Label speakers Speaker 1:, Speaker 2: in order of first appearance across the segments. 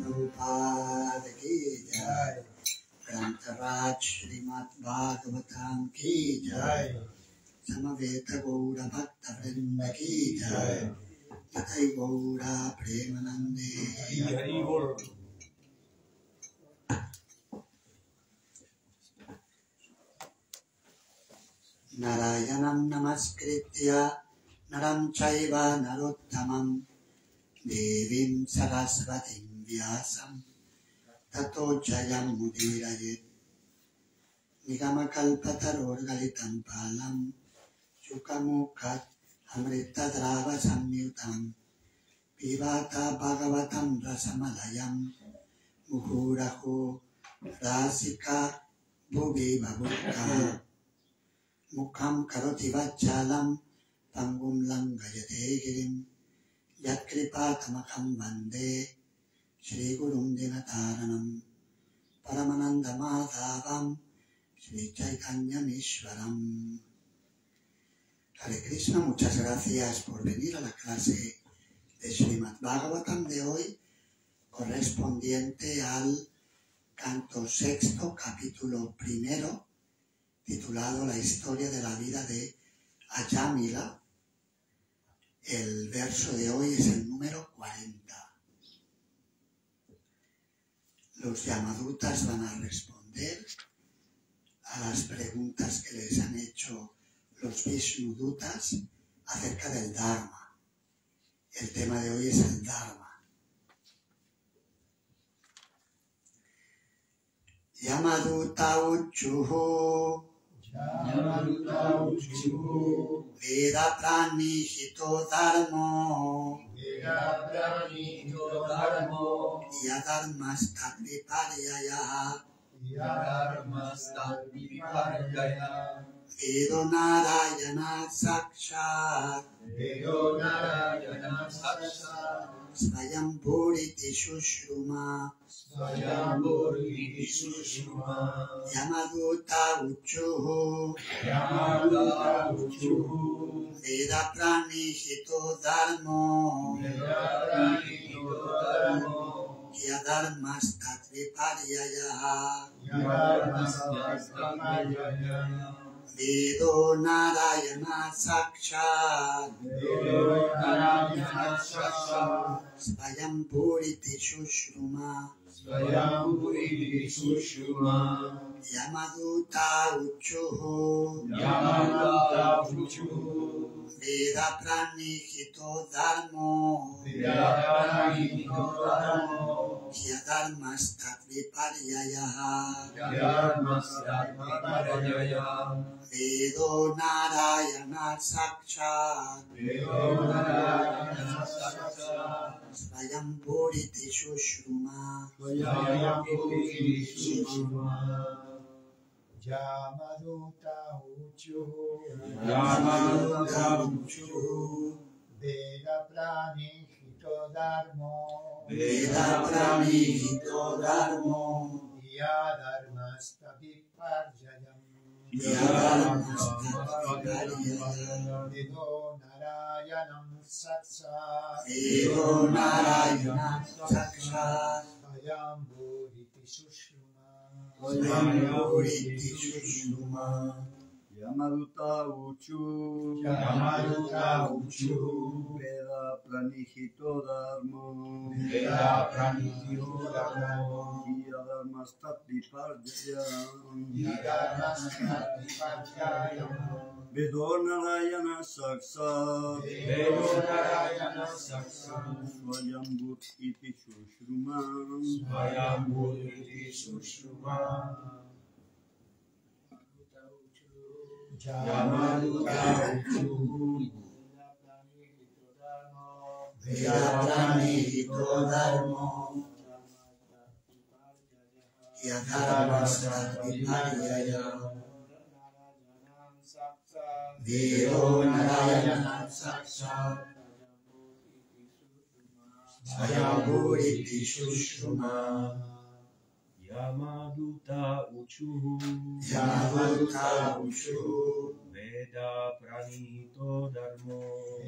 Speaker 1: Prabhupada ki jai, Grantaraj Srimad Bhagavatam ki jai, Samaveta Gaura Bhakta Vrinda ki jai, Tathai Gaura Premanande. Narayanam Namaskritya Naram Chaiva Narottamam Devim Sarasvatim Vyasam Tato Jayam Mudirayet Nigamakalpataror Galitam Palam Shukamukat Amritadrava Samyutam Pivata Bhagavatam Rasamalayam Muhuraho Rasika Bhugi Bhavukka Mukham Karoti Vachalam Pangum Langayate Girim Yatkripa Tamakam Vande Shri Gurum Dinataranam Paramananda Madhavam Shri Chaitanya Ishwaram. Hare Krishna, muchas gracias por venir a la clase de Srimad Bhagavatam de hoy, correspondiente al canto sexto, capítulo primero, titulado La historia de la vida de Ayamila. El verso de hoy es el número 40. Los Yamadutas van a responder a las preguntas que les han hecho los Vishnudutas acerca del Dharma. El tema de hoy es el Dharma. Yamaduta Uchuhu Veda Pranihito Dharmo Yadharmastat Viparyaya Vedo Narayana Sakshat Svayam Puriti Sushruma Yamaduta Uchuhu Veda Pranihito Dharmo Yadharmastat Viparyaya Vedo Narayana Sakshat Svayam Puriti Sushruma Yamaduta Uchuhu Veda Pranihito Dharmo Yadharmastat Viparyaya Vedo Narayana Sakshat Svayam Puriti Sushruma
Speaker 2: Yamaduta Uchuhu Veda Pranihito Dharmo Yadharmastat Viparyaya Vedo Narayanam Sakshat Svayam Puriti Sushruma
Speaker 3: Yamaduta Uchu Veda Pranihito Dharmo Yadharmastat Viparyaya Vedo Narayana Sakshat Svayam Puriti Sushruma
Speaker 2: Yamaduta Uchuhu
Speaker 1: Veda Pranihito Dharmo Yadharmastat Viparyaya Vedo Narayana Sakshat Svayam Yamabhuriti Sushruma
Speaker 4: Yamaduta Uchuhu
Speaker 1: Yamaduta Uchuhu
Speaker 4: Veda Pranihito Dharmo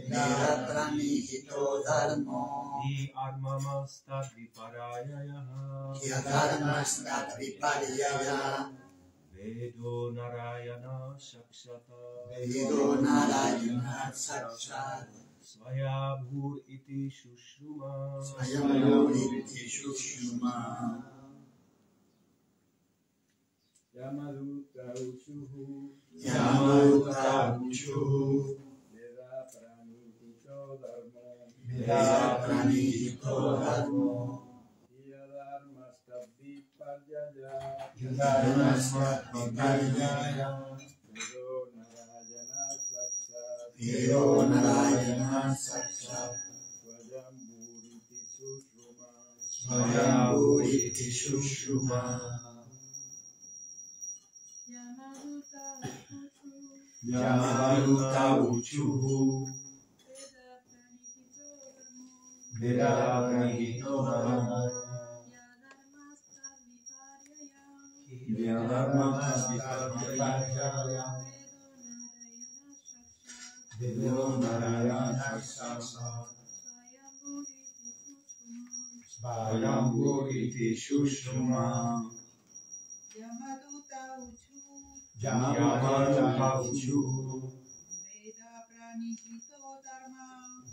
Speaker 1: Veda Pranihito Dharmo
Speaker 4: Hi Armamastad Viparayaya
Speaker 1: Yadharmastat Vipariyaya
Speaker 4: Vedo Narayana Shakshata
Speaker 1: Vedo Narayana Sakshat
Speaker 4: Swayabhur iti Shushruma
Speaker 1: Swayambhuriti Sushruma
Speaker 4: Yamaduta Uchuhu
Speaker 1: Yamaduta Uchuhu
Speaker 4: Veda Pranihito Dharmo
Speaker 1: Veda Pranihito Dharmo
Speaker 4: Yadharmastat Viparayaya
Speaker 1: Yadharmastat Vipariyaya
Speaker 4: Vedo Narayana Shakshata
Speaker 1: Vedo Narayana Sakshat
Speaker 4: Swayambhuriti Sushruma
Speaker 1: Swayambhuriti Sushruma Yamaduta Uchuhu Veda Pranihito Dharmo Yadharmastat Vipariyaya Vedo Narayana Sakshat Swayambhuriti Sushruma Yamaduta Uchuhu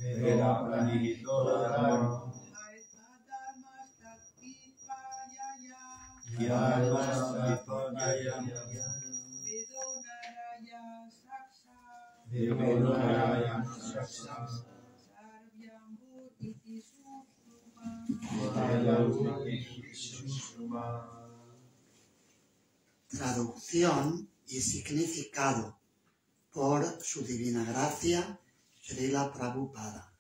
Speaker 1: Veda Pranihito Dharmo Yadharmastat Vipariyaya Vedo Narayana Sakshat Traducción y significado por su divina gracia, Srila Prabhupada.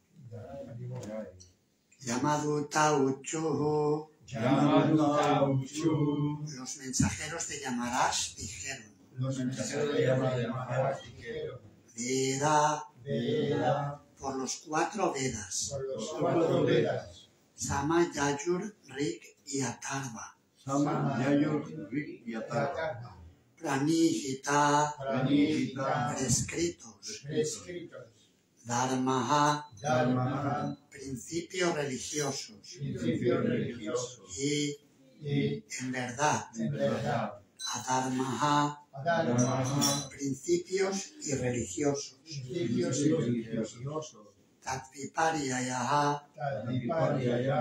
Speaker 1: Yamaduta Uchuhu.
Speaker 2: Yamaduta Uchuhu.
Speaker 1: Los mensajeros de Yamarash dijeron.
Speaker 2: Los mensajeros de Yamarash dijeron.
Speaker 1: Veda.
Speaker 2: Veda.
Speaker 1: Por los 4 Vedas.
Speaker 2: Por los 4 Vedas.
Speaker 1: Sama, Yajur, Rik y Atharva.
Speaker 3: Sama, Yajur, Rik y Atharva.
Speaker 1: Pranihita.
Speaker 2: Pranihita.
Speaker 1: Prescritos.
Speaker 2: Prescritos.
Speaker 1: Dharmaha.
Speaker 2: Dharma.
Speaker 1: Principios religiosos.
Speaker 2: Principios religiosos.
Speaker 1: Y en verdad.
Speaker 2: En verdad.
Speaker 1: Adharmaha.
Speaker 2: Dharma.
Speaker 1: Principios irreligiosos.
Speaker 2: Principios religiosos.
Speaker 1: Tatvipariyaya.
Speaker 2: Tatvipariyaya.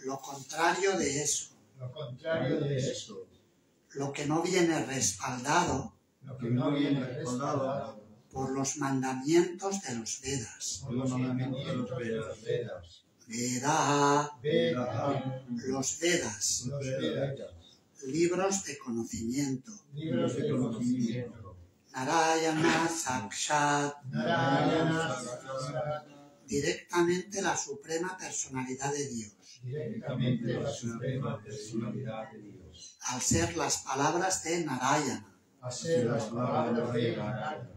Speaker 1: Lo contrario de eso.
Speaker 2: Lo contrario de eso.
Speaker 1: Lo que no viene respaldado.
Speaker 2: Lo que no viene respaldado.
Speaker 1: Por los mandamientos de los Vedas.
Speaker 2: Por los mandamientos de los Vedas.
Speaker 1: Veda.
Speaker 2: Veda.
Speaker 1: Los Vedas.
Speaker 2: Los Vedas.
Speaker 1: Libros de conocimiento.
Speaker 2: Libros de conocimiento.
Speaker 1: Narayana Sakshat.
Speaker 2: Narayana Sakshat.
Speaker 1: Directamente la suprema personalidad de Dios.
Speaker 2: Directamente la suprema personalidad de Dios.
Speaker 1: Al ser las palabras de Narayana.
Speaker 2: A ser las palabras de Narayana.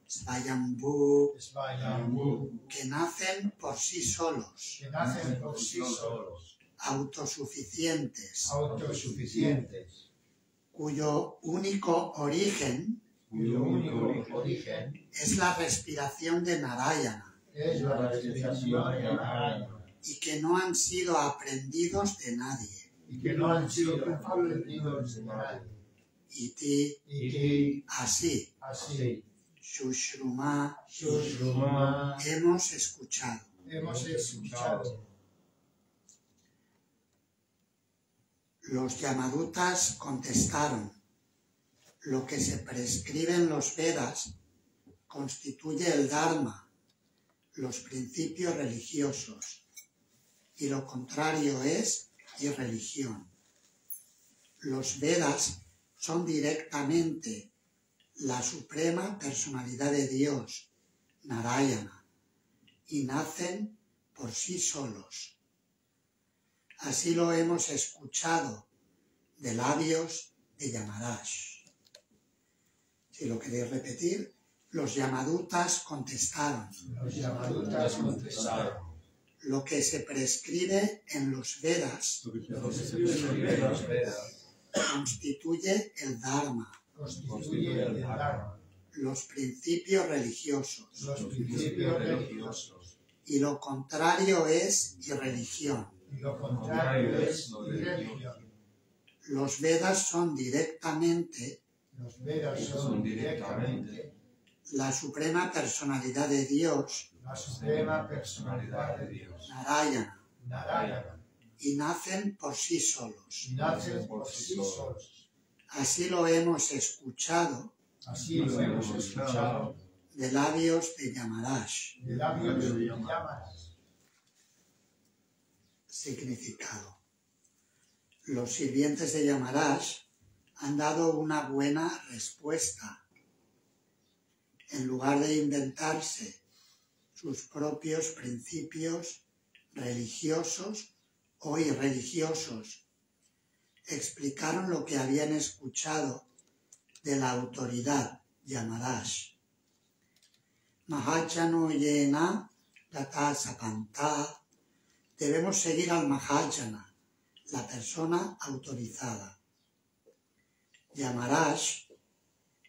Speaker 1: Svayambhu.
Speaker 2: Svayambhu.
Speaker 1: Que nacen por sí solos.
Speaker 2: Que nacen por sí solos.
Speaker 1: Autosuficientes.
Speaker 2: Autosuficientes.
Speaker 1: Cuyo único origen
Speaker 2: Cuyo único origen
Speaker 1: es la respiración de Narayana.
Speaker 2: es la respiración de Narayana.
Speaker 1: Y que no han sido aprendidos de nadie.
Speaker 2: Y que no han sido aprendidos de nadie.
Speaker 1: Iti.
Speaker 2: Y
Speaker 1: Así.
Speaker 2: así.
Speaker 1: Sushruma.
Speaker 2: Sushruma.
Speaker 1: Hemos escuchado.
Speaker 2: Hemos escuchado.
Speaker 1: Los Yamadutas contestaron. Lo que se prescribe en los Vedas constituye el Dharma, los principios religiosos, y lo contrario es irreligión. Los Vedas son directamente la suprema personalidad de Dios, Narayana, y nacen por sí solos. Así lo hemos escuchado de labios de Yamarash. Si lo queréis repetir, los Yamadutas contestaron.
Speaker 2: Los Yamadutas contestaron.
Speaker 1: lo que se prescribe en los Vedas
Speaker 2: Lo que se prescribe en los Vedas
Speaker 1: constituye el Dharma,
Speaker 2: constituye el Dharma,
Speaker 1: los principios religiosos,
Speaker 2: los principios religiosos,
Speaker 1: y lo contrario es irreligión.
Speaker 4: y lo
Speaker 2: lo contrario es no
Speaker 4: religión.
Speaker 2: religión.
Speaker 1: Los Vedas son directamente
Speaker 4: Los Vedas
Speaker 2: Son
Speaker 4: son
Speaker 2: directamente
Speaker 1: la suprema personalidad de Dios,
Speaker 4: la suprema
Speaker 2: personalidad
Speaker 4: personalidad
Speaker 2: de Dios,
Speaker 1: Narayana,
Speaker 4: Narayana,
Speaker 1: y nacen por sí solos.
Speaker 4: y nacen por sí solos.
Speaker 1: Así lo hemos escuchado
Speaker 4: Así lo hemos escuchado
Speaker 1: de labios de Yamaraj.
Speaker 4: de labios de llamas.
Speaker 1: Significado. Los sirvientes de Yamaraj han dado una buena respuesta. En lugar de inventarse sus propios principios religiosos o irreligiosos, explicaron lo que habían escuchado de la autoridad Yamaraj. Mahajano yena gata sapanta. Debemos seguir al Mahajana, la persona autorizada. Yamaraj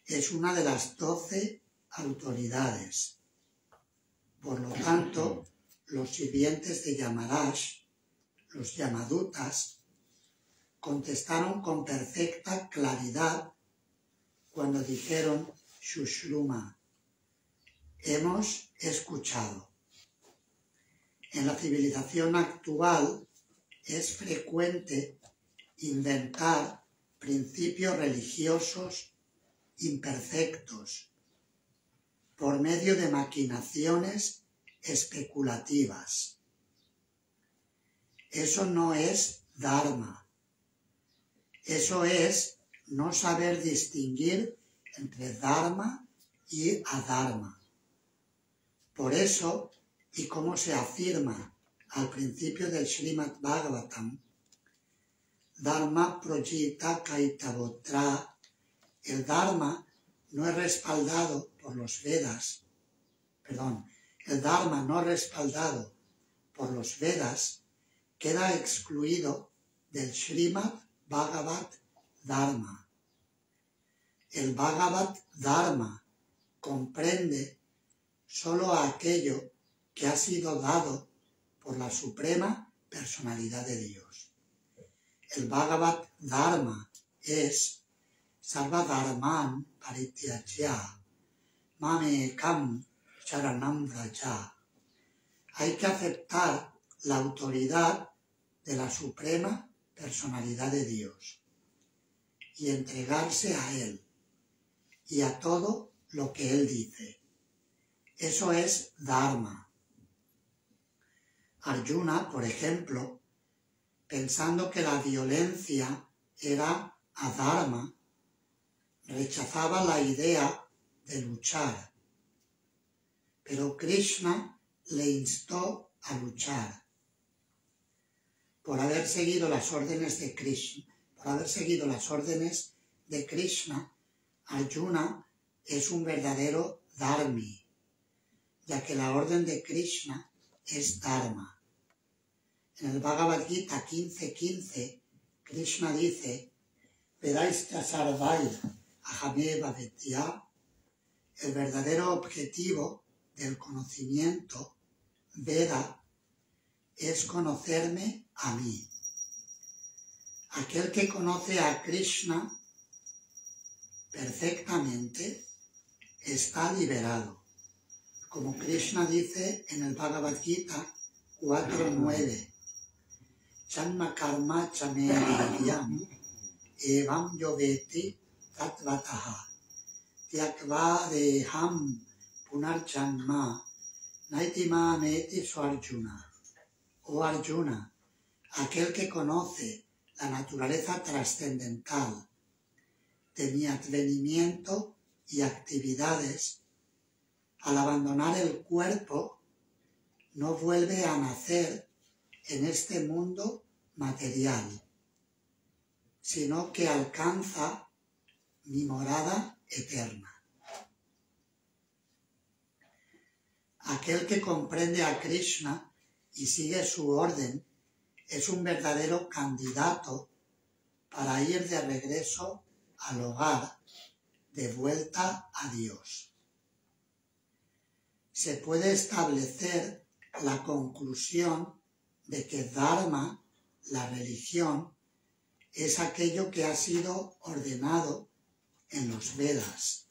Speaker 1: es una de las 12 autoridades. Por lo tanto, los sirvientes de Yamaraj, los Yamadutas, contestaron con perfecta claridad cuando dijeron Shushruma, hemos escuchado. En la civilización actual es frecuente inventar principios religiosos imperfectos por medio de maquinaciones especulativas. Eso no es Dharma. Eso es no saber distinguir entre Dharma y Adharma. Por eso, y como se afirma al principio del Srimad Bhagavatam, Dharma projita kaitavotra, el Dharma no es respaldado por los Vedas, el Dharma no respaldado por los Vedas queda excluido del Srimad Bhagavat Dharma. El Bhagavat Dharma comprende solo aquello que ha sido dado por la Suprema Personalidad de Dios. El Bhagavat Dharma es Sarva Dharman Parityajya Mamekam Sharanam Vraja. Hay que aceptar la autoridad de la Suprema Personalidad de Dios y entregarse a Él y a todo lo que Él dice. Eso es Dharma. Arjuna, por ejemplo, pensando que la violencia era adharma, rechazaba la idea de luchar. Pero Krishna le instó a luchar. Por haber seguido las órdenes de Krishna, Arjuna es un verdadero dharmi, ya que la orden de Krishna es dharma. En el Bhagavad Gita 15:15, Krishna dice, Vedaista sarvair ahameva vetya, el verdadero objetivo del conocimiento, Veda, es conocerme a mí. Aquel que conoce a Krishna perfectamente está liberado. Como Krishna dice en el Bhagavad Gita 4:9, Chanma karma chame vidyam evam yoveti tatvataha tyakva deham punarchanma naitima meti suarjuna. Oh Arjuna, aquel que conoce la naturaleza trascendental de mi advenimiento y actividades, al abandonar el cuerpo, no vuelve a nacer en este mundo material, sino que alcanza mi morada eterna. Aquel que comprende a Krishna y sigue su orden, es un verdadero candidato para ir de regreso al hogar, de vuelta a Dios. Se puede establecer la conclusión de que Dharma, la religión, es aquello que ha sido ordenado en los Vedas,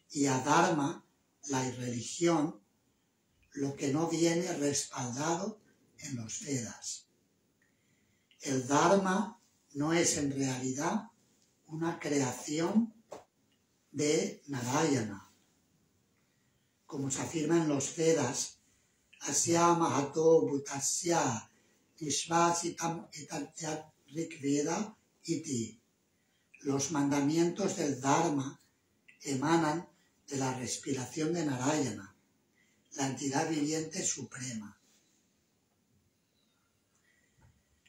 Speaker 1: y Adharma, la irreligión, lo que no viene respaldado en los Vedas. El Dharma no es en realidad una creación de Narayana. Como se afirma en los Vedas, Asya Mahato Bhutasya Nishvasitam Etatyat Rigveda Iti. Los mandamientos del Dharma emanan de la respiración de Narayana, la entidad viviente suprema.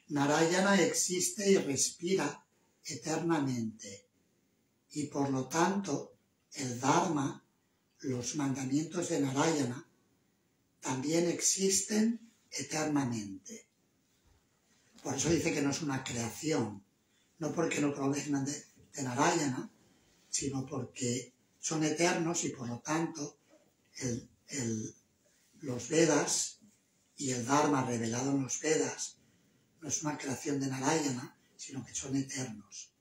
Speaker 1: Narayana existe y respira eternamente, y por lo tanto el Dharma, los mandamientos de Narayana, también existen eternamente. Por eso dice que no es una creación, no porque no provengan de Narayana, sino porque son eternos y por lo tanto los Vedas y el Dharma revelado en los Vedas no es una creación de Narayana, sino que son eternos.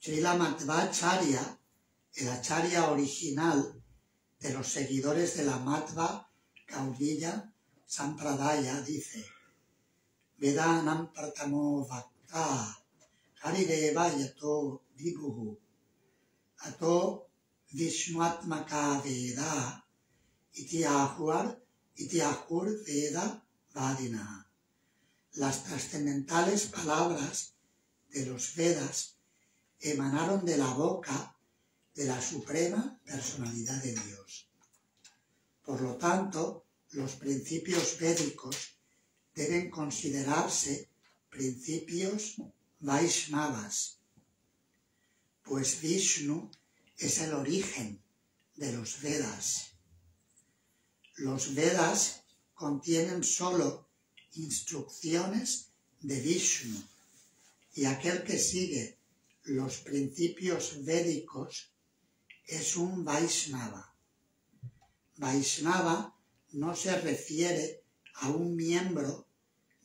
Speaker 1: Srila Madhvacharya, el acharya original de los seguidores de la Madhva Gauriya Sampradaya, dice: Vedanam pratamo vakta harideva yato vibhuhu ato vishnuatmaka veda itiahur veda vadina. Las trascendentales palabras de los Vedas emanaron de la boca de la suprema personalidad de Dios. Por lo tanto, los principios védicos deben considerarse principios Vaishnavas, pues Vishnu es el origen de los Vedas. Los Vedas contienen solo instrucciones de Vishnu, y aquel que sigue los principios védicos es un Vaishnava. Vaishnava no se refiere a un miembro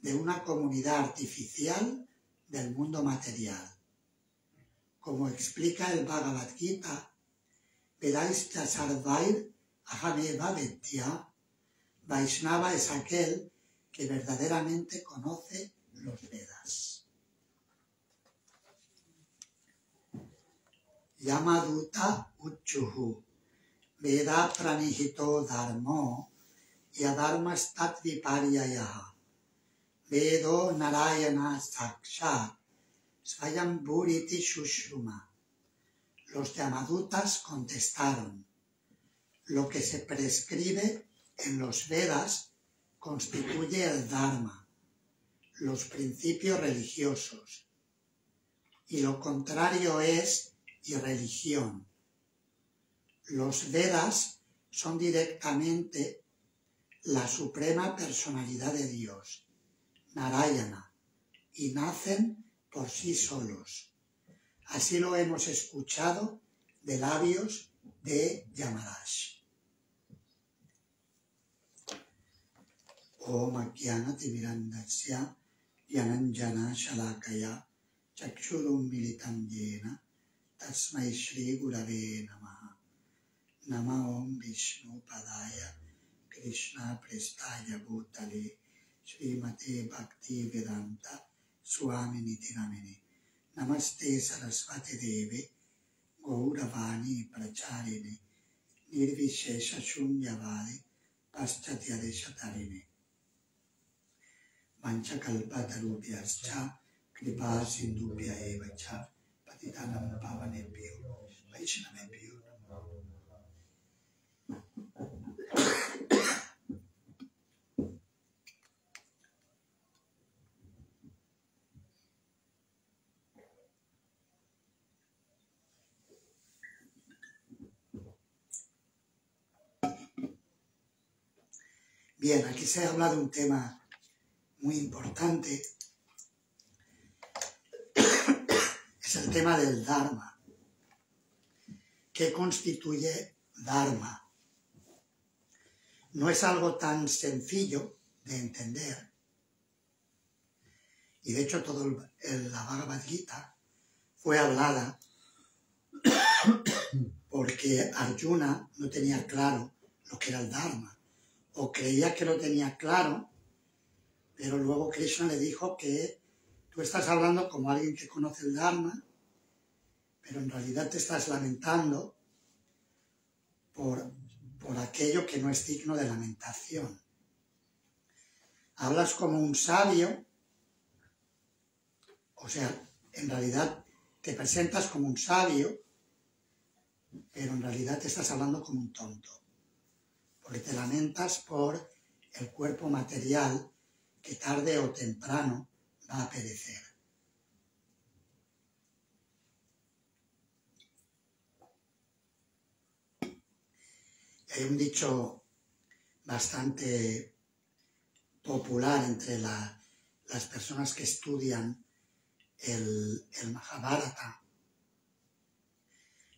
Speaker 1: de una comunidad artificial del mundo material. Como explica el Bhagavad Gita, Vedaista Sarvair Ahameva Vedya, Vaishnava es aquel que verdaderamente conoce los Vedas. Yamaduta Uchuhu, Veda Pranihito Dharmo, Yadharmastat Viparyayaha, Vedo Narayana Sakshat, Svayambhuriti Shushuma. Los Yamadutas contestaron: lo que se prescribe en los Vedas constituye el Dharma, los principios religiosos, y lo contrario es irreligión. Los Vedas son directamente la suprema personalidad de Dios, Narayana, y nacen por sí solos. Así lo hemos escuchado de labios de Yamaraj. Om Ajnanati Mirandasya Yananjana Shalakaya Chakshurum Militam Yena Tasmai Shri Gurave Namaha. Nama Om Vishnu Padaya Krishna Prestaya Bhutale Srimate Bhakti Vedanta Swami Niti Namini. Namaste Sarasvati Devi Gauravani Pracharini Nirvishesha Shunyavadi Paschatya Deshatarine. Vanchakalpatarubhyascha Kripa Sindhubhya eva cha Patitanam Pavanebhyo Vaishnavebhyo. Bien, aquí se habla de un tema muy importante. Es el tema del Dharma. ¿Qué constituye Dharma? No es algo tan sencillo de entender. Y de hecho la Bhagavad Gita fue hablada porque Arjuna no tenía claro lo que era el Dharma, o creía que lo tenía claro, pero luego Krishna le dijo que tú estás hablando como alguien que conoce el Dharma, pero en realidad te estás lamentando por aquello que no es digno de lamentación. Hablas como un sabio, o sea, en realidad te presentas como un sabio, pero en realidad te estás hablando como un tonto, porque te lamentas por el cuerpo material que tarde o temprano va a perecer. Hay un dicho bastante popular entre las personas que estudian el Mahabharata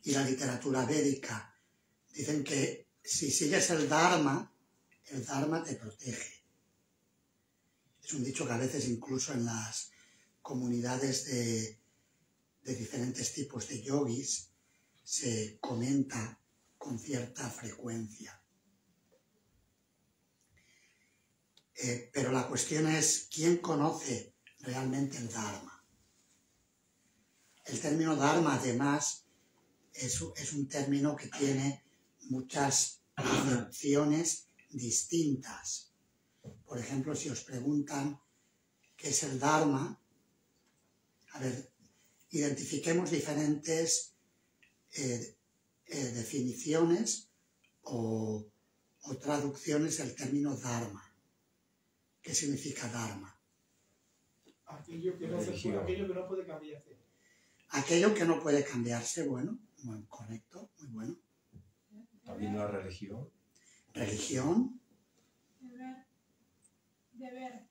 Speaker 1: y la literatura védica. Dicen que si sigues el Dharma te protege. Es un dicho que a veces incluso en las comunidades de diferentes tipos de yogis se comenta con cierta frecuencia. Pero la cuestión es, ¿quién conoce realmente el Dharma? El término Dharma, además, es un término que tiene muchas acepciones distintas. Por ejemplo, si os preguntan qué es el Dharma, a ver, identifiquemos diferentes definiciones o traducciones del término Dharma. ¿Qué significa Dharma?
Speaker 5: Aquello que no puede cambiarse.
Speaker 1: Aquello que no puede cambiarse, bueno, correcto, muy bueno.
Speaker 2: También la religión.
Speaker 1: Religión.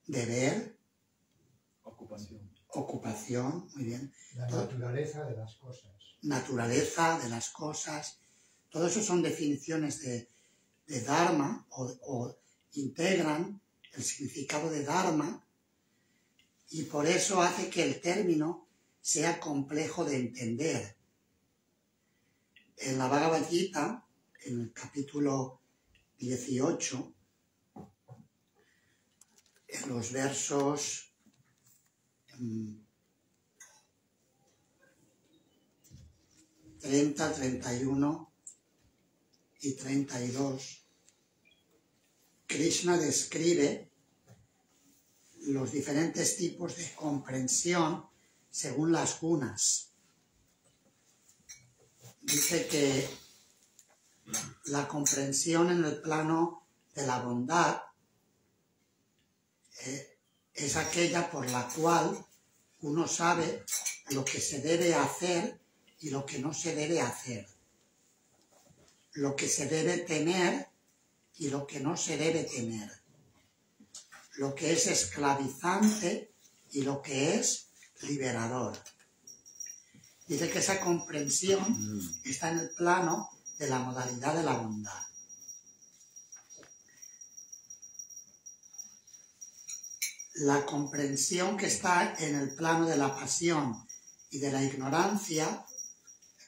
Speaker 1: Deber. Ocupación, muy bien.
Speaker 4: La naturaleza de las cosas.
Speaker 1: Naturaleza de las cosas. Todo eso son definiciones de Dharma o integran el significado de Dharma, y por eso hace que el término sea complejo de entender. En la Bhagavad Gita, en el capítulo 18, en los versos 30, 31 y 32, Krishna describe los diferentes tipos de comprensión según las gunas. Dice que la comprensión en el plano de la bondad es aquella por la cual uno sabe lo que se debe hacer y lo que no se debe hacer, lo que se debe tener y lo que no se debe tener, lo que es esclavizante y lo que es liberador. Dice que esa comprensión está en el plano de la modalidad de la bondad. La comprensión que está en el plano de la pasión y de la ignorancia,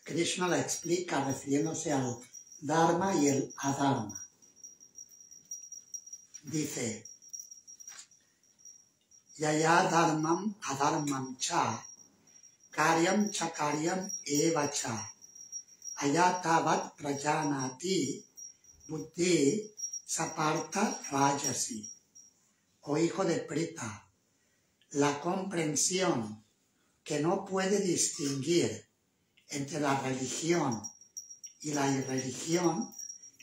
Speaker 1: Krishna la explica refiriéndose al Dharma y el Adharma. Dice: Yaya dharmam adharmam cha, karyam eva cha, ayatavat prajanati buddhi sapartha rajasi. Oh hijo de Prita, la comprensión que no puede distinguir entre la religión y la irreligión,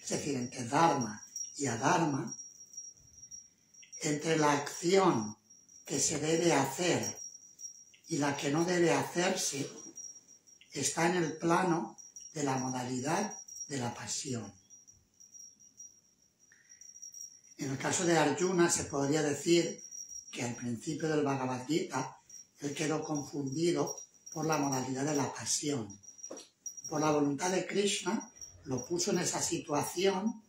Speaker 1: es decir, entre Dharma y Adharma, entre la acción que se debe hacer y la que no debe hacerse, está en el plano de la modalidad de la pasión. En el caso de Arjuna se podría decir que al principio del Bhagavad Gita él quedó confundido por la modalidad de la pasión. Por la voluntad de Krishna lo puso en esa situación,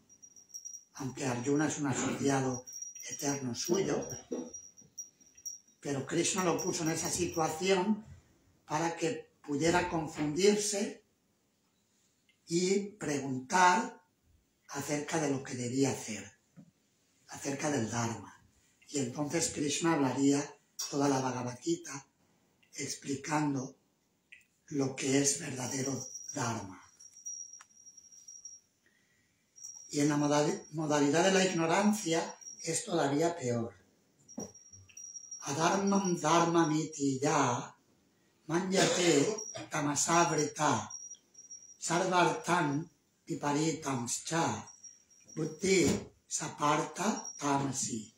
Speaker 1: aunque Arjuna es un asociado eterno suyo, pero Krishna lo puso en esa situación para que pudiera confundirse y preguntar acerca de lo que debía hacer, acerca del Dharma. Y entonces Krishna hablaría toda la Bhagavad Gita explicando lo que es verdadero Dharma. Y en la modalidad de la ignorancia es todavía peor. Adharmam dharmamiti ya manyate tamasavrita sarvartan viparitamscha buddhi saparta tamasi.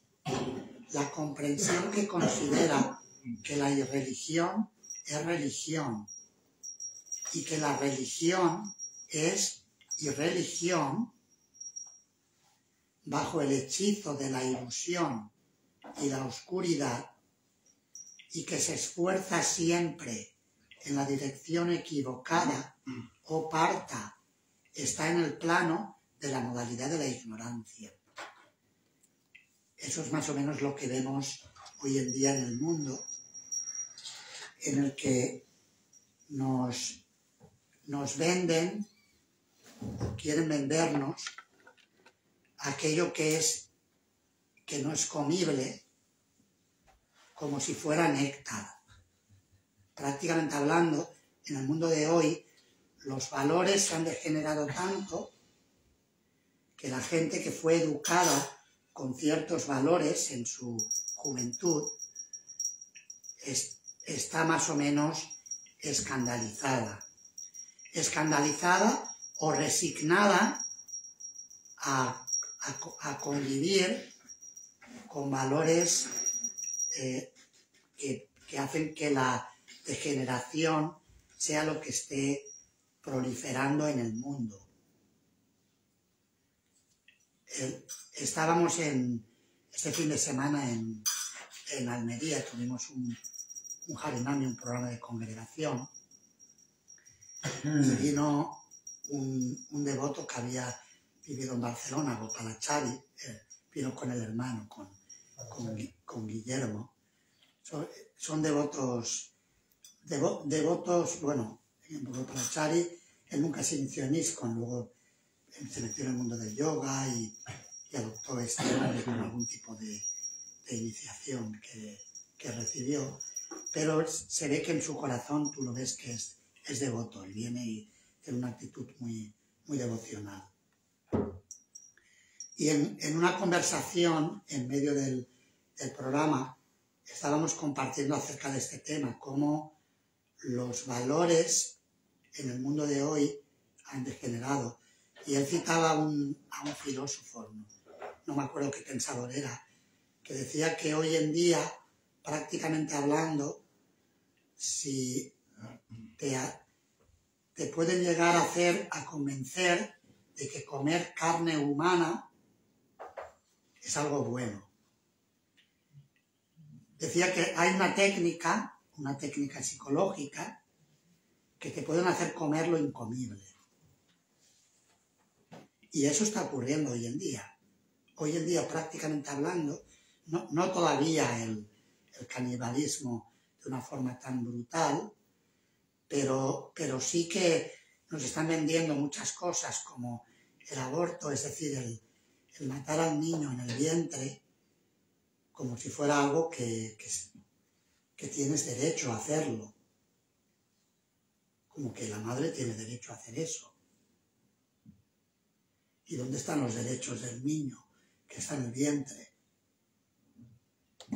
Speaker 1: La comprensión que considera que la irreligión es religión y que la religión es irreligión bajo el hechizo de la ilusión y la oscuridad, y que se esfuerza siempre en la dirección equivocada o parta, está en el plano de la modalidad de la ignorancia. Eso es más o menos lo que vemos hoy en día en el mundo, en el que nos venden, quieren vendernos aquello que no es comible, como si fuera néctar. Prácticamente hablando, en el mundo de hoy, los valores se han degenerado tanto que la gente que fue educada con ciertos valores en su juventud está más o menos escandalizada o resignada a convivir con valores que hacen que la degeneración sea lo que esté proliferando en el mundo. Estábamos este fin de semana en Almería, tuvimos un Harinami, un programa de congregación, y vino un devoto que había vivido en Barcelona, Gopalachari, vino con el hermano, con Guillermo. Son devotos, bueno, en Gopalachari, él nunca se inició en ISKCON, luego se metió en el mundo del yoga y adoptó este nombre con algún tipo de iniciación que recibió, pero se ve que en su corazón tú lo ves que es devoto, él viene y tiene una actitud muy, muy devocional. Y en una conversación en medio del programa estábamos compartiendo acerca de este tema, cómo los valores en el mundo de hoy han degenerado. Y él citaba a un filósofo, no me acuerdo qué pensador era, que decía que hoy en día, prácticamente hablando, si te pueden llegar a convencer de que comer carne humana es algo bueno. Decía que hay una técnica psicológica, que te pueden hacer comer lo incomible. Y eso está ocurriendo hoy en día. Hoy en día, prácticamente hablando, no todavía el canibalismo de una forma tan brutal, pero sí que nos están vendiendo muchas cosas como el aborto, es decir, el matar al niño en el vientre, como si fuera algo que tienes derecho a hacerlo. Como que la madre tiene derecho a hacer eso. ¿Y dónde están los derechos del niño que está en el vientre?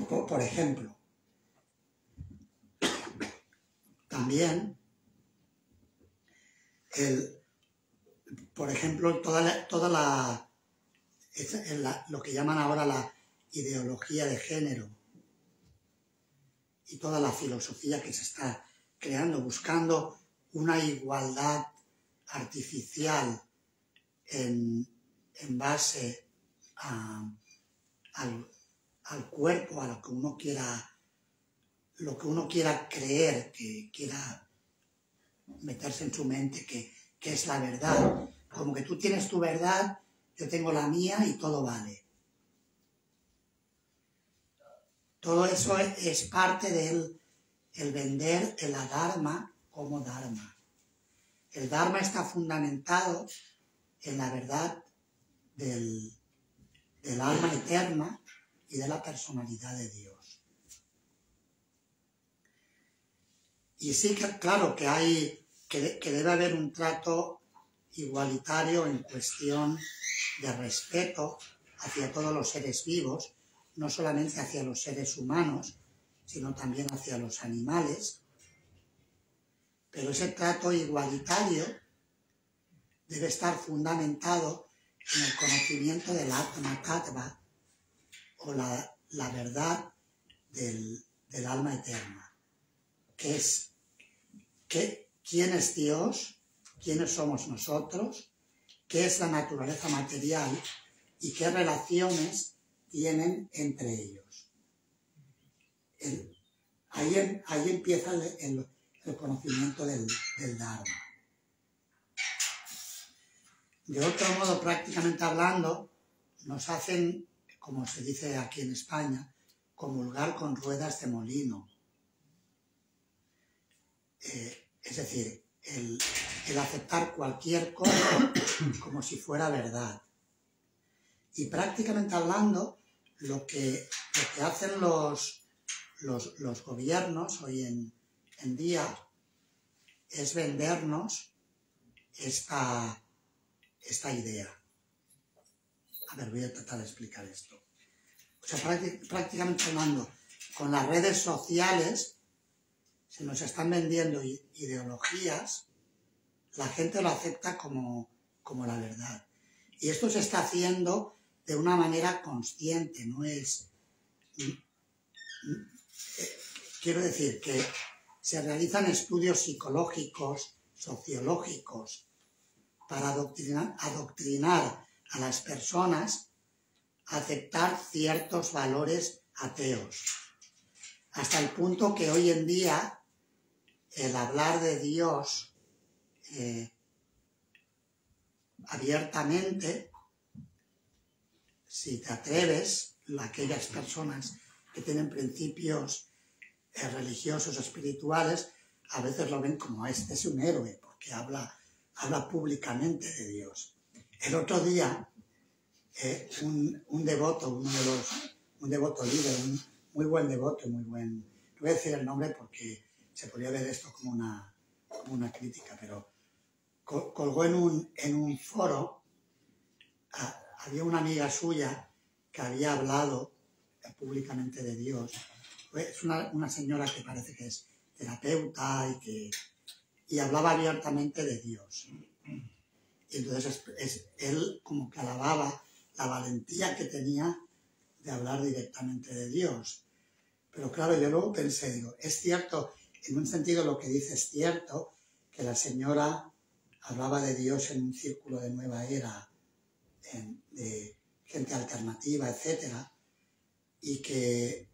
Speaker 1: Por ejemplo, también por ejemplo, lo que llaman ahora la ideología de género y toda la filosofía que se está creando, buscando una igualdad artificial en base al cuerpo, a lo que uno quiera creer, que quiera meterse en su mente, que es la verdad. Como que tú tienes tu verdad, yo tengo la mía y todo vale. Todo eso es parte del vender el adharma como dharma. El dharma está fundamentado en la verdad del alma eterna y de la personalidad de Dios. Y sí que, claro, que debe haber un trato igualitario en cuestión de respeto hacia todos los seres vivos, no solamente hacia los seres humanos, sino también hacia los animales. Pero ese trato igualitario debe estar fundamentado en el conocimiento del Atma Tattva, o la verdad del alma eterna, que es quién es Dios, quiénes somos nosotros, qué es la naturaleza material y qué relaciones tienen entre ellos. Ahí empieza el conocimiento del Dharma. De otro modo, prácticamente hablando, nos hacen, como se dice aquí en España, comulgar con ruedas de molino. Es decir, el aceptar cualquier cosa como si fuera verdad. Y prácticamente hablando, lo que hacen los gobiernos hoy en día es vendernos esta idea. A ver, voy a tratar de explicar esto. O sea, prácticamente hablando, con las redes sociales se nos están vendiendo ideologías, la gente lo acepta como la verdad. Y esto se está haciendo de una manera consciente, no es... Quiero decir que se realizan estudios psicológicos, sociológicos, para adoctrinar a las personas a aceptar ciertos valores ateos. Hasta el punto que hoy en día el hablar de Dios abiertamente, si te atreves, aquellas personas que tienen principios religiosos o espirituales, a veces lo ven como este es un héroe, porque habla públicamente de Dios. El otro día, un devoto, un devoto líder, un muy buen devoto, no voy a decir el nombre porque se podría ver esto como una crítica, pero colgó en un foro, había una amiga suya que había hablado públicamente de Dios. Es una señora que parece que es terapeuta y hablaba abiertamente de Dios. Y entonces él como que alababa la valentía que tenía de hablar directamente de Dios. Pero claro, yo luego pensé, digo, es cierto, en un sentido lo que dice es cierto, que la señora hablaba de Dios en un círculo de nueva era, de gente alternativa, etc. Y que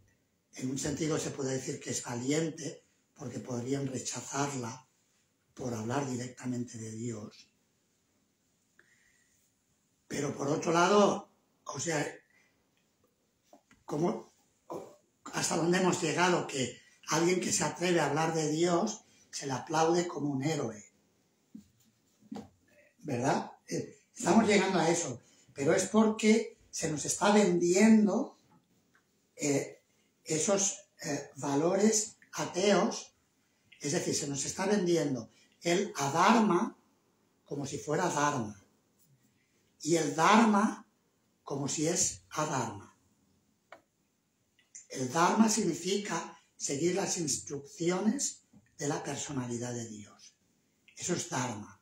Speaker 1: en un sentido se puede decir que es valiente, porque podrían rechazarla por hablar directamente de Dios. Pero por otro lado, o sea, ¿hasta dónde hemos llegado? Que alguien que se atreve a hablar de Dios se le aplaude como un héroe. ¿Verdad? Estamos llegando a eso. Pero es porque se nos está vendiendo esos valores ateos. Es decir, se nos está vendiendo el adharma como si fuera dharma. Y el dharma como si es adharma. El dharma significa seguir las instrucciones de la personalidad de Dios. Eso es dharma.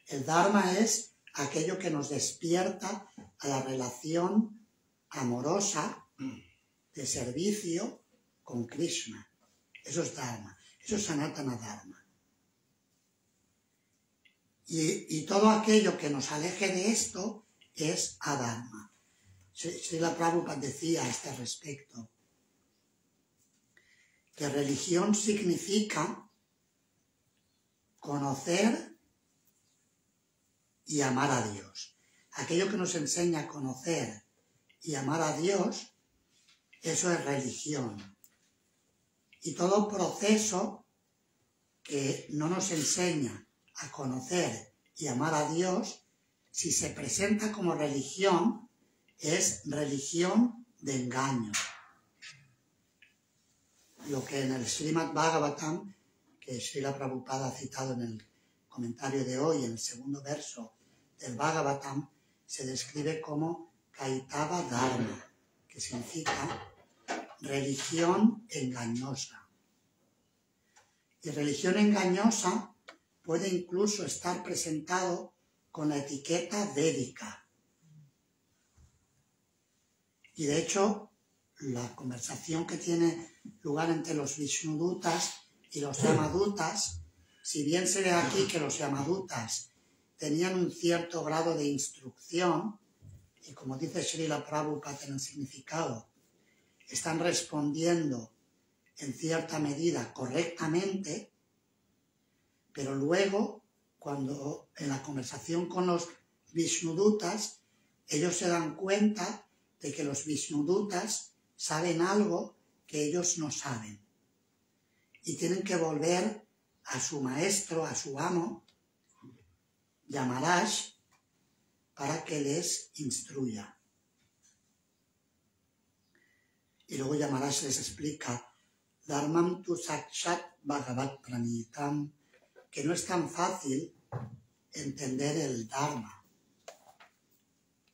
Speaker 1: El dharma es aquello que nos despierta a la relación amorosa de servicio con Krishna. Eso es dharma. Eso es sanatana dharma. Y todo aquello que nos aleje de esto es adharma. Srila Prabhupada decía a este respecto que religión significa conocer y amar a Dios. Aquello que nos enseña a conocer y amar a Dios, eso es religión. Y todo proceso que no nos enseña a conocer y amar a Dios, si se presenta como religión, es religión de engaño. Lo que en el Srimad Bhagavatam, que Srila Prabhupada ha citado en el comentario de hoy, en el segundo verso del Bhagavatam, se describe como Kaitava Dharma, que significa religión engañosa. Y religión engañosa puede incluso estar presentado con la etiqueta védica. Y de hecho, la conversación que tiene lugar entre los Vishnudutas y los Yamadutas, si bien se ve aquí que los Yamadutas tenían un cierto grado de instrucción, y como dice Srila Prabhupada en el significado, están respondiendo en cierta medida correctamente, pero luego, cuando en la conversación con los Vishnudutas, ellos se dan cuenta de que los Vishnudutas saben algo que ellos no saben. Y tienen que volver a su maestro, a su amo, Yamaraj, para que les instruya. Y luego Yamaraj les explica, Dharmam tu sakshat bhagavat pranitam, que no es tan fácil entender el Dharma.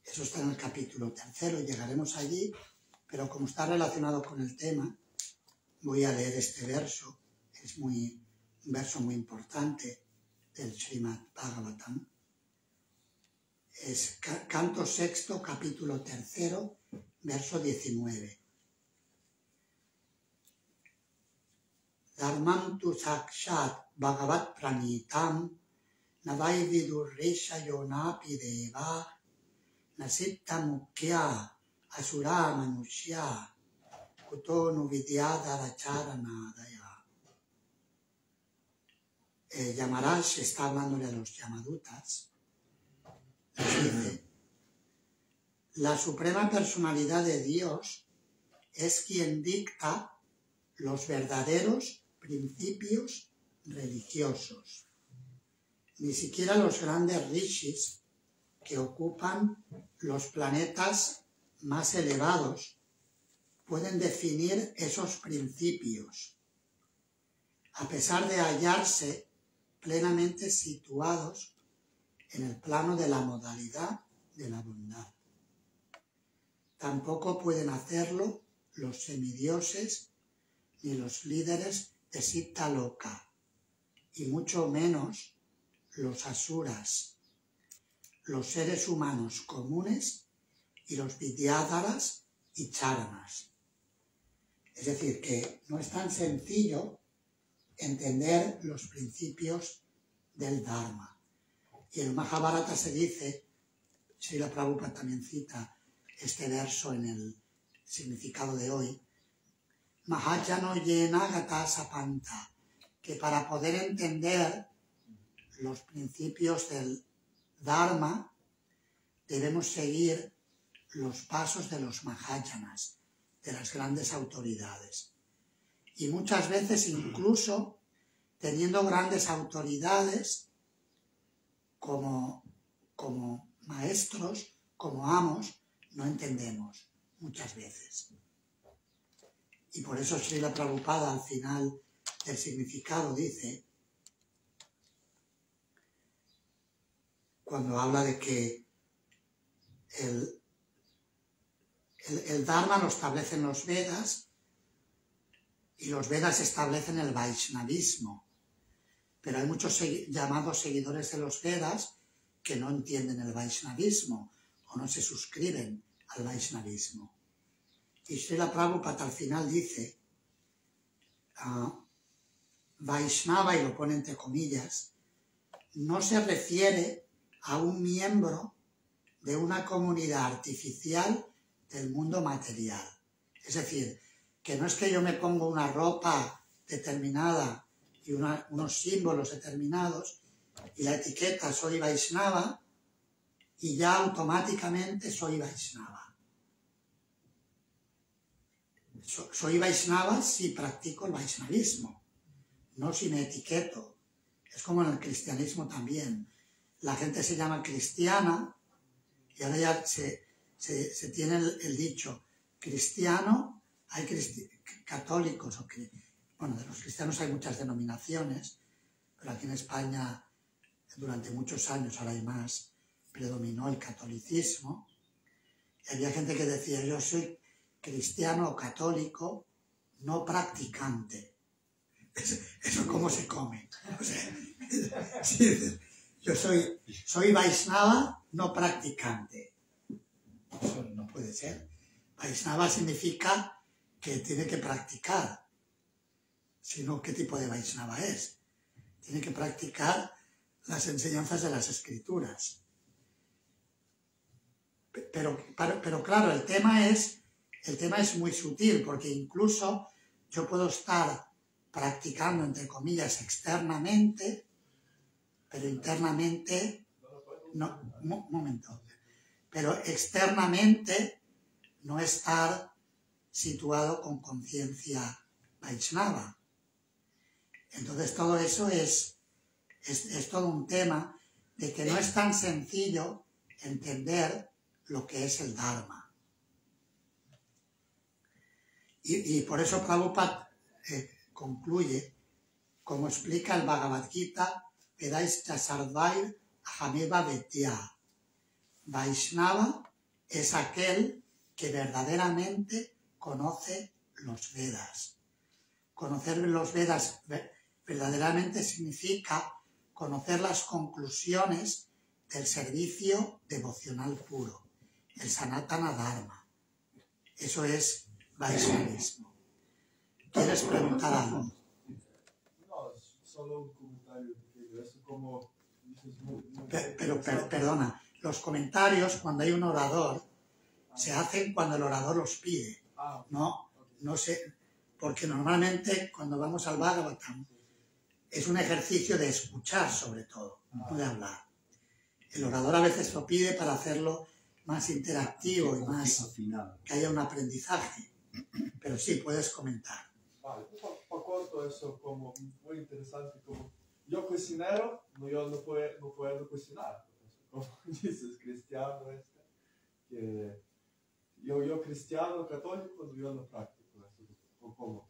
Speaker 1: Eso está en el capítulo 3, llegaremos allí, pero como está relacionado con el tema, voy a leer este verso, es un verso muy importante del Srimad Bhagavatam. Es canto 6, capítulo 3, verso 19. Dharmam tu sakshat bhagavat pranitam navai vidurresha yonapi deva nasitta mukhya asura manushya kutonu vidyadara charanadaya. Yamaraj está hablándole a los Yamadutas. Les dice, la suprema personalidad de Dios es quien dicta los verdaderos principios religiosos. Ni siquiera los grandes rishis que ocupan los planetas más elevados pueden definir esos principios, a pesar de hallarse plenamente situados en el plano de la modalidad de la bondad. Tampoco pueden hacerlo los semidioses ni los líderes de Siddha Loka, y mucho menos los asuras, los seres humanos comunes y los vidyádaras y charanas. Es decir, que no es tan sencillo entender los principios del Dharma. Y en el Mahabharata se dice, Srila Prabhupada también cita este verso en el significado de hoy, Mahajano yena gata sapanta, que para poder entender los principios del Dharma debemos seguir los pasos de los Mahajanas, de las grandes autoridades. Y muchas veces incluso teniendo grandes autoridades como maestros, como amos, no entendemos muchas veces. Y por eso Srila Prabhupada al final del significado dice, cuando habla de que el Dharma lo establecen los Vedas y los Vedas establecen el Vaishnavismo. Pero hay muchos llamados seguidores de los Vedas que no entienden el Vaishnavismo o no se suscriben al Vaishnavismo. Y Srila Prabhupada al final dice, Vaishnava, y lo pone entre comillas, no se refiere a un miembro de una comunidad artificial del mundo material. Es decir, que no es que yo me pongo una ropa determinada y unos símbolos determinados y la etiqueta soy Vaishnava y ya automáticamente soy Vaishnava. Soy Vaishnava si practico el Vaishnavismo, no si me etiqueto. Es como en el cristianismo también. La gente se llama cristiana y ahora ya se tiene el dicho cristiano, hay católicos, bueno, de los cristianos hay muchas denominaciones, pero aquí en España durante muchos años, ahora hay más, predominó el catolicismo. Y había gente que decía, yo soy cristiano o católico no practicante. Eso cómo se come. O sea, sí, yo soy Vaishnava no practicante. Eso no puede ser. Vaishnava significa que tiene que practicar. Si no, ¿qué tipo de Vaishnava es? Tiene que practicar las enseñanzas de las escrituras. Pero claro, el tema es muy sutil, porque incluso yo puedo estar practicando, entre comillas, externamente, pero internamente, no, un momento, pero externamente no estar situado con conciencia Vaishnava. Entonces todo eso es todo un tema de que no es tan sencillo entender lo que es el Dharma. Y por eso Prabhupada concluye, como explica el Bhagavad Gita, Vedaischa Sarvair Ahameva Vetya. Vaishnava es aquel que verdaderamente conoce los Vedas. Conocer los Vedas verdaderamente significa conocer las conclusiones del servicio devocional puro, el Sanatana Dharma. Eso es Vaishnavismo. ¿Quieres preguntar algo?
Speaker 2: No, solo un comentario, porque eso como dices
Speaker 1: Pero perdona, los comentarios cuando hay un orador se hacen cuando el orador los pide. No sé, porque normalmente cuando vamos al Bhagavatam es un ejercicio de escuchar sobre todo, no de hablar. El orador a veces lo pide para hacerlo más interactivo y más que haya un aprendizaje. Pero sí, puedes comentar.
Speaker 2: Vale, un corto eso como muy interesante, como yo cocinero, yo no puedo cocinar, como dices, cristiano, que yo cristiano, católico, yo no practico eso, como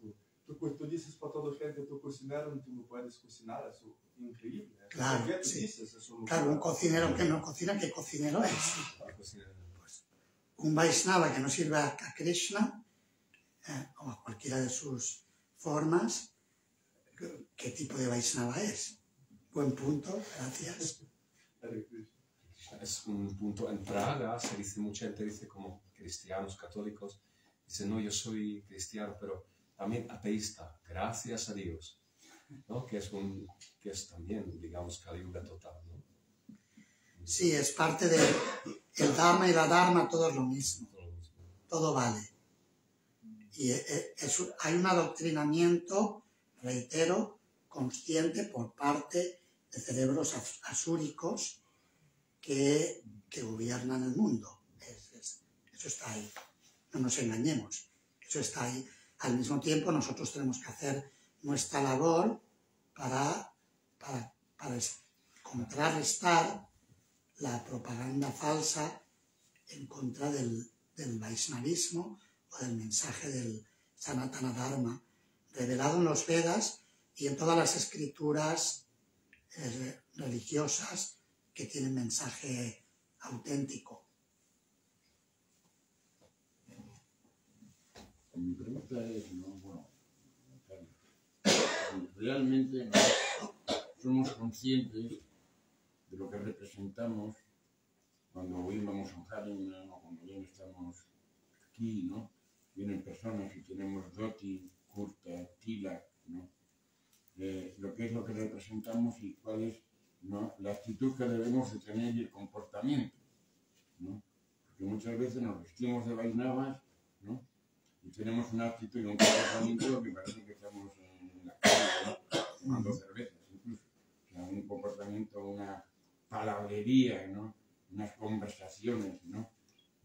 Speaker 2: tú dices para toda gente, tú cocinero, tú no puedes cocinar, eso es increíble.
Speaker 1: Claro,
Speaker 2: ¿Qué tú
Speaker 1: sí.
Speaker 2: dices? Eso no
Speaker 1: Claro, un cocinero que no cocina, ¿qué cocinero es? Pues, un Vaishnava que no sirve a Krishna, o a cualquiera de sus formas, ¿qué tipo de Vaishnava es? Buen punto, gracias.
Speaker 6: Es un punto. En Praga se dice, mucha gente dice como cristianos, católicos, dice, no, yo soy cristiano, pero también ateísta, gracias a Dios, ¿no? Que es también, digamos, Kali Yuga total, ¿no?
Speaker 1: Sí, es parte del Dharma y la Dharma, todo es lo mismo, todo vale. Y hay un adoctrinamiento, reitero, consciente por parte de cerebros asúricos que gobiernan el mundo. Eso está ahí, no nos engañemos, eso está ahí. Al mismo tiempo nosotros tenemos que hacer nuestra labor para contrarrestar la propaganda falsa en contra del Vaishnavismo o del mensaje del Sanatana Dharma, revelado en los Vedas y en todas las escrituras religiosas que tienen mensaje auténtico.
Speaker 7: Mi pregunta es, ¿no? Bueno, realmente ¿no? somos conscientes de lo que representamos cuando hoy vamos a un Harinam o cuando bien estamos aquí, ¿no? Vienen personas y tenemos dhoti, kurta, tilak, ¿no? Lo que es lo que representamos y cuál es, ¿no? La actitud que debemos de tener y el comportamiento, ¿no? que muchas veces nos vestimos de Vaisnavas, ¿no? Y tenemos una actitud y un comportamiento que parece que estamos en la calle, ¿no? Tomando cervezas incluso. O sea, un comportamiento, una palabrería, ¿no? Unas conversaciones, ¿no?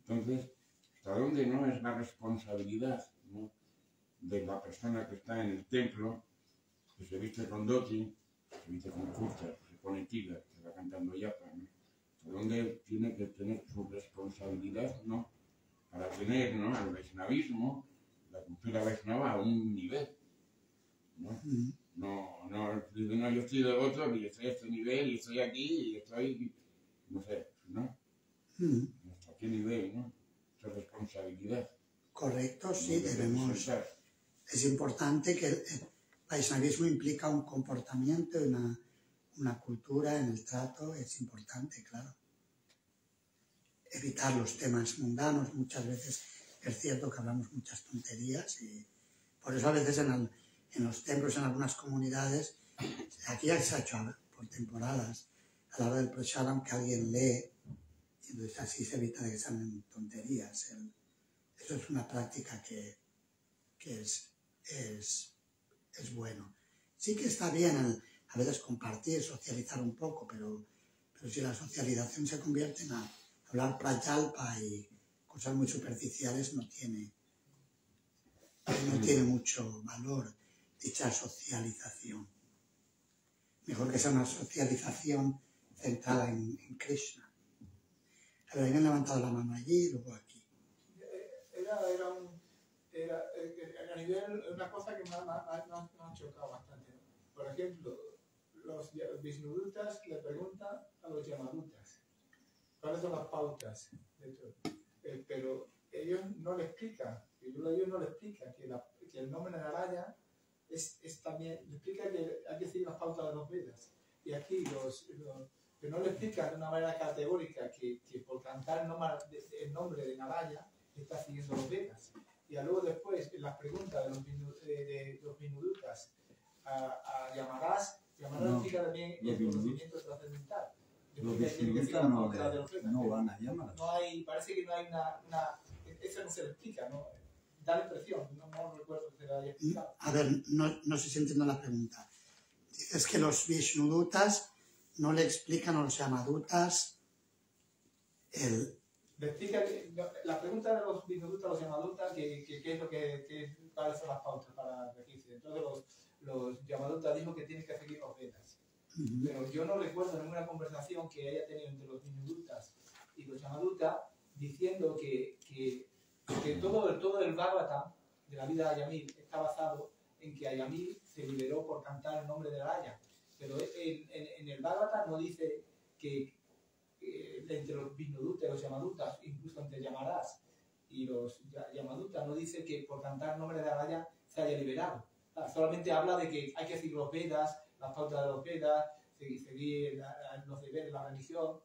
Speaker 7: Entonces, ¿hasta dónde no es la responsabilidad, ¿no? De la persona que está en el templo, que se viste con dhoti, se viste con kurta, se pone tiga, que va cantando yapa, ¿no? ¿Hasta dónde tiene que tener su responsabilidad, ¿no? Para tener, ¿no? El vaisnavismo, la cultura vaisnava a un nivel, ¿no? No, yo estoy devoto y estoy a este nivel y estoy aquí y estoy, no sé, ¿no? ¿Hasta qué nivel, no? Esa responsabilidad.
Speaker 1: Correcto, sí,
Speaker 7: No
Speaker 1: debemos... Es importante que el vaisnavismo implica un comportamiento, una cultura en el trato, es importante, claro. Evitar los temas mundanos, muchas veces es cierto que hablamos muchas tonterías y por eso a veces en los templos, en algunas comunidades, aquí ya se ha hecho por temporadas, a la hora del prasadam que alguien lee, y entonces así se evita de que sean tonterías. Eso es una práctica que es bueno. Sí que está bien a veces compartir, socializar un poco, pero si la socialización se convierte en hablar prajalpa y cosas muy superficiales, no tiene mucho valor dicha socialización. Mejor que sea una socialización centrada en Krishna. A ver, ¿alguien ha levantado la mano allí y luego aquí?
Speaker 5: A nivel, una cosa que me ha chocado bastante. Por ejemplo, los Vishnudutas le preguntan a los Yamadutas cuáles son las pautas de todo. Pero ellos no le explican, ellos no le explican que el nombre de Narayana es también, le explica que hay que seguir las pautas de los Vedas. Y aquí que no le explican de una manera categórica que por cantar el nombre de Narayana está siguiendo los Vedas. Y luego después, en las preguntas de los Vishnudutas a Yamarás explica también el conocimiento trascendental.
Speaker 3: Los Vishnudutas no van a Yamarás.
Speaker 5: Parece que no hay eso no se le explica, ¿no? Da la impresión, no recuerdo que se lo haya explicado.
Speaker 1: A ver, no sé si entiendo la pregunta. Dices que los Vishnudutas no le explican a los Yamadutas
Speaker 5: Le explica la pregunta de los Vishnudutas a los Yamadutas, cuáles son las pautas para regirse. Entonces los Yamadutas dijo que tienen que seguir los Vedas. Pero yo no recuerdo ninguna conversación que haya tenido entre los Vishnudutas y los Yamadutas diciendo que todo el Bhagavatam de la vida de Ayamil está basado en que Ayamil se liberó por cantar el nombre de Narayana. Pero en el Bhagavatam no dice que entre los Vishnudutas y los Yamadutas, incluso entre Yamarás y los Yamadutas, no dice que por cantar el nombre de Narayana se haya liberado. Solamente habla de que hay que seguir los Vedas, las pautas de los Vedas, seguir los deberes de la religión.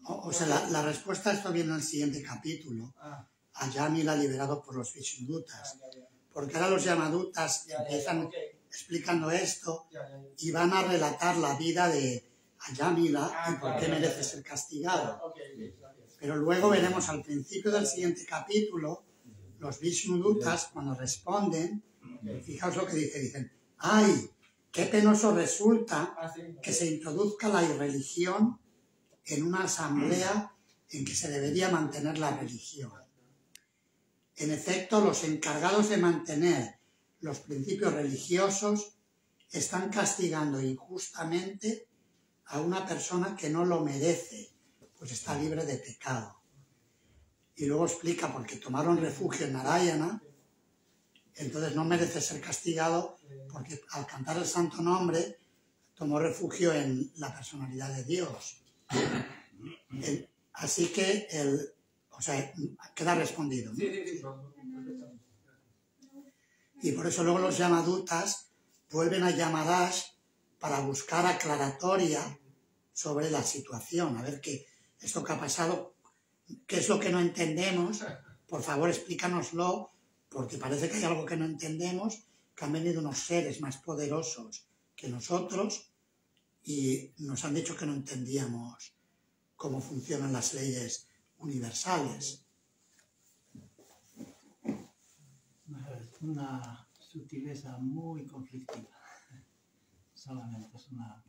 Speaker 1: O sea, la respuesta a esto viene en el siguiente capítulo. Ayamila liberado por los Vishnudutas. Porque ahora los Yamadutas empiezan explicando esto y van a relatar la vida de Ayamila y por qué merece ser castigado. Pero luego veremos al principio del siguiente capítulo, los Vishnudutas, cuando responden, fijaos lo que dicen, ¡ay! Qué penoso resulta que se introduzca la irreligión en una asamblea en que se debería mantener la religión. En efecto, los encargados de mantener los principios religiosos están castigando injustamente a una persona que no lo merece, pues está libre de pecado. Y luego explica, porque tomaron refugio en Narayana, entonces no merece ser castigado, porque al cantar el santo nombre tomó refugio en la personalidad de Dios. Así que, queda respondido, ¿no? Y por eso luego los Yamadutas vuelven a Yamarás para buscar aclaratoria sobre la situación, a ver esto que ha pasado, qué es lo que no entendemos, por favor explícanoslo, porque parece que hay algo que no entendemos, que han venido unos seres más poderosos que nosotros y nos han dicho que no entendíamos cómo funcionan las leyes universales.
Speaker 8: Una sutileza muy conflictiva. Solamente es una...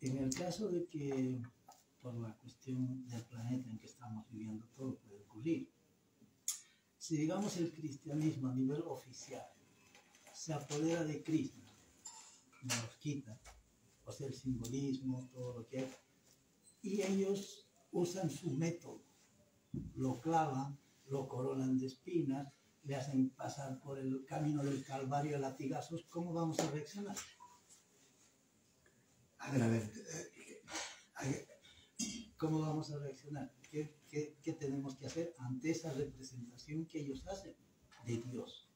Speaker 8: En el caso de que, por la cuestión del planeta en que estamos viviendo, todo puede ocurrir. Si digamos el cristianismo a nivel oficial se apodera de Krishna, nos quita, o sea, el simbolismo, todo lo que hay, y ellos usan su método, lo clavan, lo coronan de espinas, le hacen pasar por el camino del Calvario a latigazos, ¿cómo vamos a reaccionar?
Speaker 1: A ver,
Speaker 8: ¿Cómo vamos a reaccionar? ¿Qué tenemos que hacer ante esa representación que ellos hacen de Dios?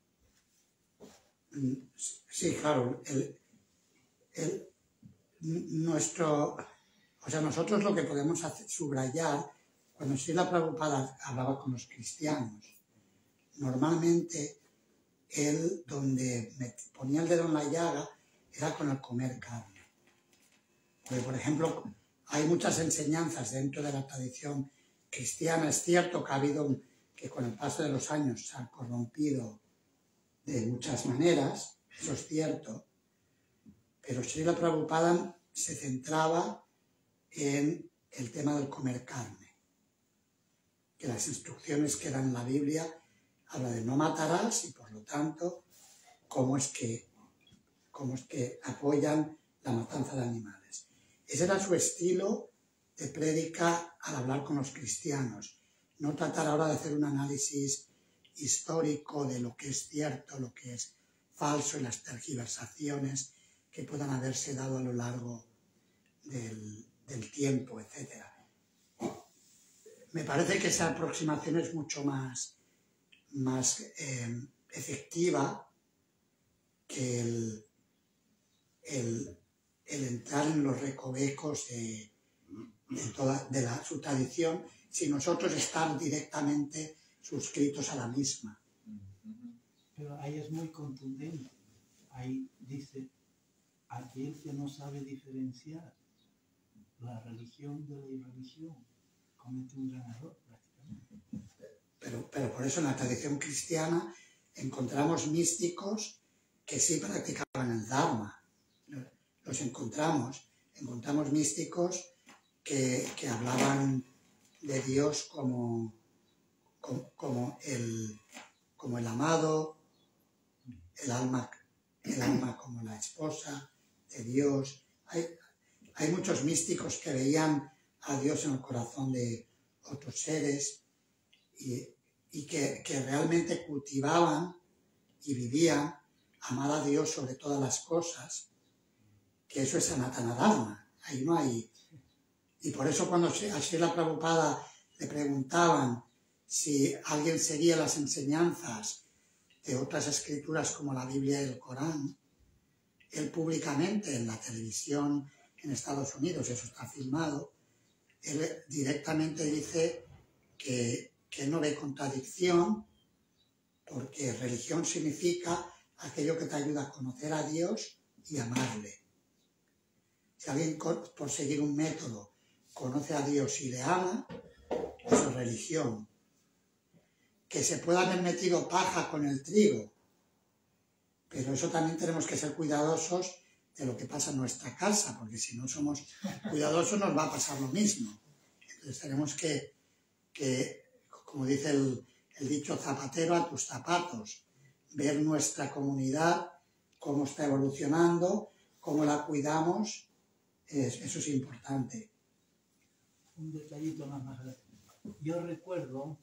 Speaker 1: sí, claro, nosotros lo que podemos hacer, subrayar, cuando Srila Prabhupada hablaba con los cristianos, normalmente él, donde ponía el dedo en la llaga, era con el comer carne. Porque, por ejemplo, hay muchas enseñanzas dentro de la tradición cristiana. Es cierto que ha habido, que con el paso de los años se ha corrompido de muchas maneras, eso es cierto, pero Srila Prabhupada se centraba en el tema del comer carne, que las instrucciones que dan en la Biblia habla de no matarás y por lo tanto cómo es que apoyan la matanza de animales. Ese era su estilo de prédica al hablar con los cristianos, no tratar ahora de hacer un análisis histórico de lo que es cierto, lo que es falso y las tergiversaciones que puedan haberse dado a lo largo del tiempo, etc. Me parece que esa aproximación es mucho más efectiva que el entrar en los recovecos de su tradición, si nosotros estar directamente suscritos a la misma.
Speaker 8: Pero ahí es muy contundente. Ahí dice, aquel que no sabe diferenciar la religión de la irreligión comete un gran error prácticamente.
Speaker 1: Pero por eso en la tradición cristiana encontramos místicos que sí practicaban el Dharma. Los encontramos místicos que hablaban de Dios como el amado, el alma como la esposa de Dios. Hay muchos místicos que veían a Dios en el corazón de otros seres y que realmente cultivaban y vivían amar a Dios sobre todas las cosas, que eso es Sanatana Dharma. Ahí no hay... Y por eso cuando a Srila Prabhupada le preguntaban si alguien seguía las enseñanzas de otras escrituras como la Biblia y el Corán, él públicamente en la televisión en Estados Unidos, eso está filmado, él directamente dice que no ve contradicción, porque religión significa aquello que te ayuda a conocer a Dios y amarle. Si alguien por seguir un método conoce a Dios y le ama, eso es religión. Que se pueda haber metido paja con el trigo, pero eso también tenemos que ser cuidadosos de lo que pasa en nuestra casa, porque si no somos cuidadosos nos va a pasar lo mismo. Entonces tenemos que como dice el dicho, zapatero a tus zapatos, ver nuestra comunidad, cómo está evolucionando, cómo la cuidamos, eso es importante.
Speaker 8: Un detallito más grande. Yo recuerdo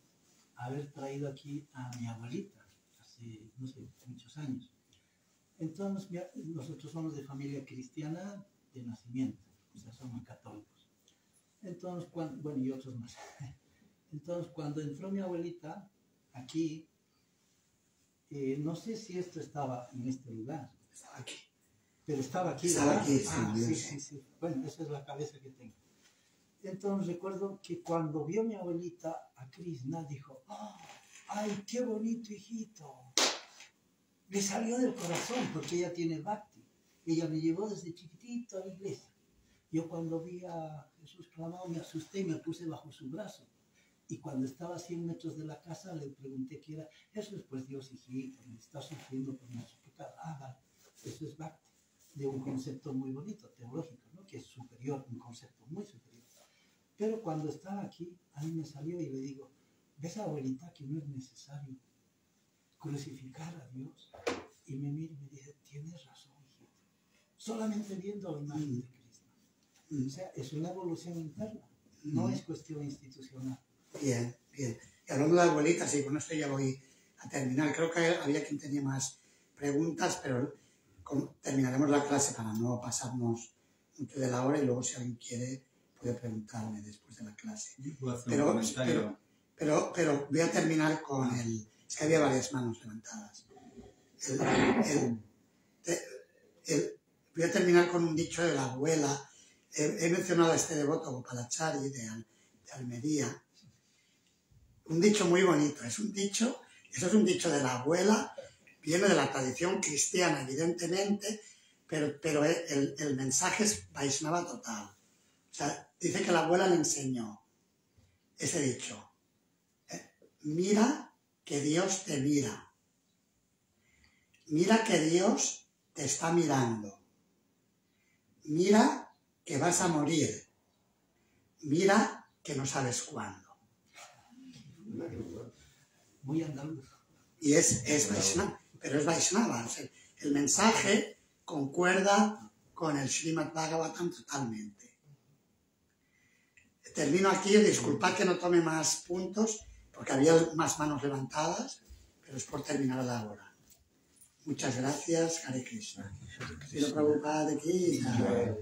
Speaker 8: haber traído aquí a mi abuelita hace, no sé, muchos años. Entonces, nosotros somos de familia cristiana de nacimiento, o sea, somos católicos. Entonces, bueno, y otros más. Entonces, cuando entró mi abuelita aquí, no sé si esto estaba en este lugar.
Speaker 1: Estaba aquí.
Speaker 8: Pero estaba aquí.
Speaker 1: Estaba aquí,
Speaker 8: sí. Bueno, esa es la cabeza que tengo. Entonces recuerdo que cuando vio mi abuelita a Krishna, dijo, oh, ¡ay, qué bonito hijito! Le salió del corazón porque ella tiene bhakti. Ella me llevó desde chiquitito a la iglesia. Yo cuando vi a Jesús clamado me asusté y me puse bajo su brazo. Y cuando estaba a 100 metros de la casa, le pregunté qué era. Eso es pues Dios, hijito, está sufriendo por nuestro pecado. Ah, vale, eso es Bhakti, de un concepto muy bonito, teológico, ¿no? Que es superior, un concepto muy superior. Pero cuando estaba aquí, a mí me salió y le digo, ¿ves, abuelita, que no es necesario crucificar a Dios? Y me mira y me dice, tienes razón, hijito. Solamente viendo la imagen de Cristo. O sea, es una evolución interna, no es cuestión institucional.
Speaker 1: Bien, bien. Y hablando de abuelitas, y con esto ya voy a terminar. Creo que había quien tenía más preguntas, pero terminaremos la clase para no pasarnos mucho de la hora y luego si alguien quiere puede preguntarme después de la clase.
Speaker 3: ¿Puedo hacer un comentario?
Speaker 1: Pero voy a terminar con el... Es que había varias manos levantadas. Voy a terminar con un dicho de la abuela. He mencionado a este devoto Gopalachari de Almería. Un dicho muy bonito. Eso es un dicho de la abuela, viene de la tradición cristiana, evidentemente, pero el mensaje es Vaishnava total. O sea, dice que la abuela le enseñó ese dicho. Mira que Dios te mira. Mira que Dios te está mirando. Mira que vas a morir. Mira que no sabes cuándo.
Speaker 8: Muy andaluz.
Speaker 1: Y es Vaishnava, pero es Vaishnava. O sea, el mensaje concuerda con el Srimad Bhagavatam totalmente. Termino aquí, disculpad que no tome más puntos, porque había más manos levantadas, pero es por terminar la hora. Muchas gracias, Hare Krishna. Srila Prabhupada ki jai.